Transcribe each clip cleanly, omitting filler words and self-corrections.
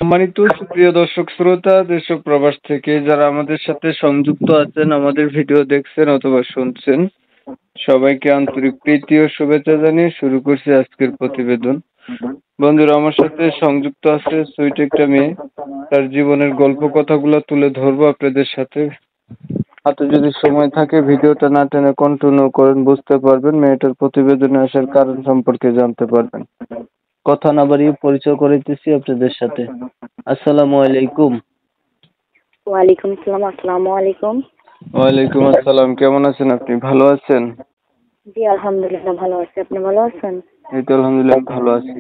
সম্মানিত সুপ্রিয় দর্শক শ্রোতা দেশ ও প্রবাস থেকে যারা আমাদের সাথে সংযুক্ত আছেন, আমাদের ভিডিও দেখছেন অথবা শুনছেন, সবাইকে আন্তরিক প্রীতি ও শুভেচ্ছা জানিয়ে শুরু করছি আজকের প্রতিবেদন। বন্ধুরা, আমার সাথে সংযুক্ত আছে সুইট একটা মেয়ে। তার জীবনের গল্প কথাগুলো তুলে ধরবো আপনাদের সাথে। হাতে যদি সময় থাকে ভিডিওটা না টেনে কন্টিনিউ করেন, বুঝতে পারবেন, মেয়েটার প্রতিবেদনে আসার কারণ সম্পর্কে জানতে পারবেন। কথা না বাড়িয়ে পরিচয় করাইতেছি আপনাদের সাথে। আসসালামু আলাইকুম। ওয়ালাইকুম আসসালাম। আসসালামু আলাইকুম। ওয়ালাইকুম আসসালাম। কেমন আছেন আপনি? ভালো আছেন? জি আলহামদুলিল্লাহ ভালো আছি। আপনি ভালো আছেন? এই তো আলহামদুলিল্লাহ ভালো আছি।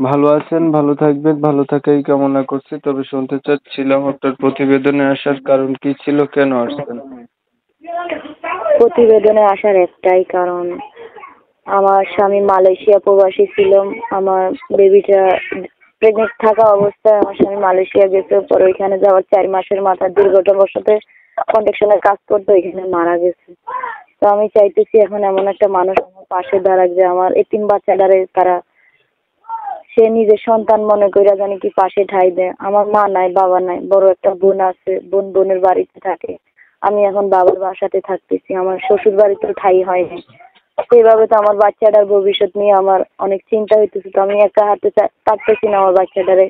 ভালো আছেন, ভালো থাকবেন, ভালো থাকাই কামনা করছি। তবে শুনতে চাচ্ছিলাম আপনার প্রতিবেদনে আসার কারণ কি ছিল, কেন আসছেন? প্রতিবেদনে আসার একটাই কারণ, আমার স্বামী মালয়েশিয়া প্রবাসী ছিল। আমার বেবিটা প্রেগনেন্ট থাকা অবস্থায় আমার স্বামী মালয়েশিয়া গেছে। পরে ওইখানে যাওয়ার 4 মাসের মাথায় দুর্ঘটনাবশত কন্ট্রাকশনের কাজ করতে ওইখানে মারা গেছে। তো আমি চাইতেছি এখন এমন একটা মানুষ আমার পাশে দাঁড়াক যে আমার এতিম বাচ্চাটারে তারা সে নিজের সন্তান মনে কইরা জানি কি পাশে ঠাঁই দেয়। আমার মা নাই, বাবা নাই, বড় একটা বোন আছে, বোনের বাড়িতে থাকে। আমি এখন বাবার বাসাতে থাকতেছি, আমার শ্বশুর বাড়িতেও ঠাঁই হয়নি। সেইভাবে তো আমার বাচ্চাটার ভবিষ্যৎ নিয়ে আমার অনেক চিন্তা হইতেছে। তো আমি একা হাতে পারতেছি না আমার বাচ্চাটারে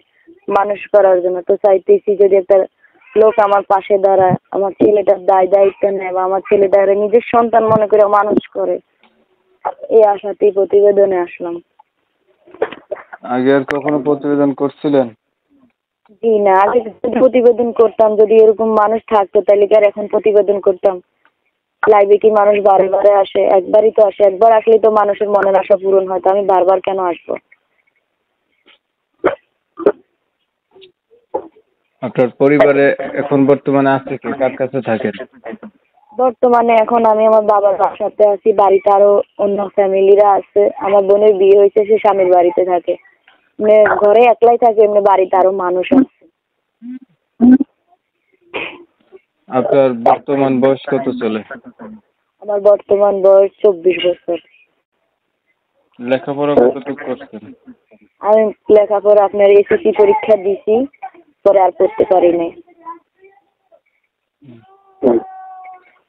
মানুষ করার জন্য। তো চাইতেছি যদি একটা লোক আমার পাশে দাঁড়ায়, আমার ছেলেটার দায়িত্ব নেয় বা আমার ছেলেটারে নিজের সন্তান মনে করে মানুষ করে, এই আশাতেই প্রতিবেদনে আসলাম। আগে আর কখনো প্রতিবেদন করছিলেন? জি না, আগে যদি প্রতিবেদন করতাম, যদি এরকম মানুষ থাকতো তাহলে কি আর এখন প্রতিবেদন করতাম? লাইভে কি মানুষ বারে বারে আসে? একবারই তো আসে। একবার আসলেই তো মানুষের মনের আশা পূরণ হয়। তো আমি বারবার কেন আসবো? আপনার পরিবারে এখন বর্তমানে আছে কে, কার কাছে থাকেন? বর্তমানে এখন আমি আমার বাবার বাসাতে আছি। বাড়িতে আরো অন্য ফ্যামিলিরা আছে। আমার বোনের বিয়ে হয়েছে, সে স্বামীর বাড়িতে থাকে। মানে ঘরে একলাই থাকে, এমনি বাড়িতে আরো মানুষ আছে। আপনার বর্তমান বয়স কত চলে? আমার বর্তমান বয়স 24 বছর। লেখাপড়া কতটুকু করছেন? আমি লেখাপড়া আপনার এসএসসি পরীক্ষা দিছি, পরে আর পড়তে পারিনি।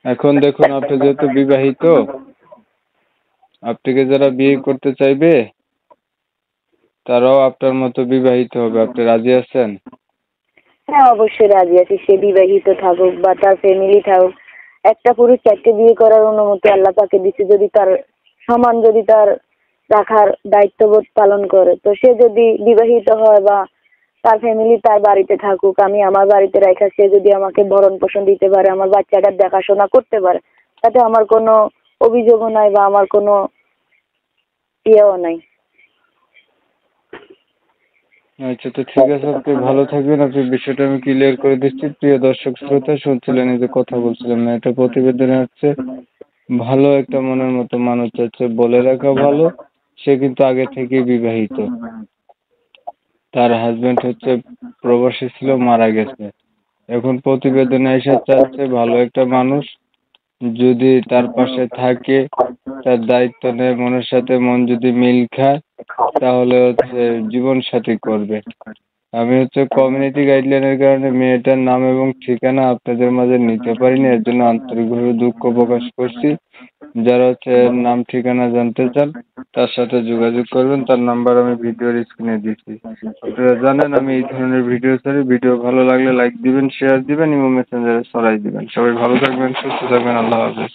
এখন দেখুন, আপনি যেহেতু বিবাহিত, আপনাকে যারা বিয়ে করতে চাইবে তারাও আপনার মতো বিবাহিত হবে। আপনি রাজি আছেন? হ্যাঁ অবশ্যই রাজি আছি। সে বিবাহিত থাকুক বা তার ফ্যামিলি থাকুক, একটা পুরুষ 4টে বিয়ে করার অনুমতি আল্লাহ তাকে দিচ্ছে। যদি তার সমান যদি তার রাখার দায়িত্ববোধ পালন করে, তো সে যদি বিবাহিত হয় বা তার ফ্যামিলি তার বাড়িতে থাকুক, আমি আমার বাড়িতে রাখা, সে যদি আমাকে ভরণ পোষণ দিতে পারে, আমার বাচ্চাটার দেখাশোনা করতে পারে, তাতে আমার কোনো অভিযোগও নাই বা আমার কোনো ইয়েও নাই। আচ্ছা, তো ঠিক আছে, আপনি ভালো থাকবেন। আপনি বিষয়টা আমি ক্লিয়ার করে দিচ্ছি। প্রিয় দর্শক শ্রোতা, শুনছিলেন এই যে কথা বলছিলাম না, এটা প্রতিবেদনে হচ্ছে ভালো একটা মনের মতো মানুষ চাচ্ছে। বলে রাখা ভালো, সে কিন্তু আগে থেকেই বিবাহিত। তার হাজবেন্ড হচ্ছে প্রবাসী ছিল, মারা গেছে। এখন প্রতিবেদনে এসে চাচ্ছে ভালো একটা মানুষ যদি তার পাশে থাকে, তার দায়িত্ব নেয়, মনের সাথে মন যদি মিল খায়, তাহলে হচ্ছে জীবন সাথী করবে। আমি হচ্ছে কমিউনিটি গাইডলাইনের কারণে মেয়েটার নাম এবং ঠিকানা আপনাদের মাঝে নিতে পারিনি, এর জন্য আন্তরিকভাবে দুঃখ প্রকাশ করছি। যারা হচ্ছে নাম ঠিকানা জানতে চান তার সাথে যোগাযোগ করবেন, তার নাম্বার আমি ভিডিওর স্ক্রিনে দিচ্ছি। আপনারা জানেন আমি এই ধরনের ভিডিও ছাড়ি। ভিডিও ভালো লাগলে লাইক দিবেন, শেয়ার দিবেন, ইমো মেসেঞ্জারে ছড়াই দিবেন। সবাই ভালো থাকবেন, সুস্থ থাকবেন। আল্লাহ হাফেজ।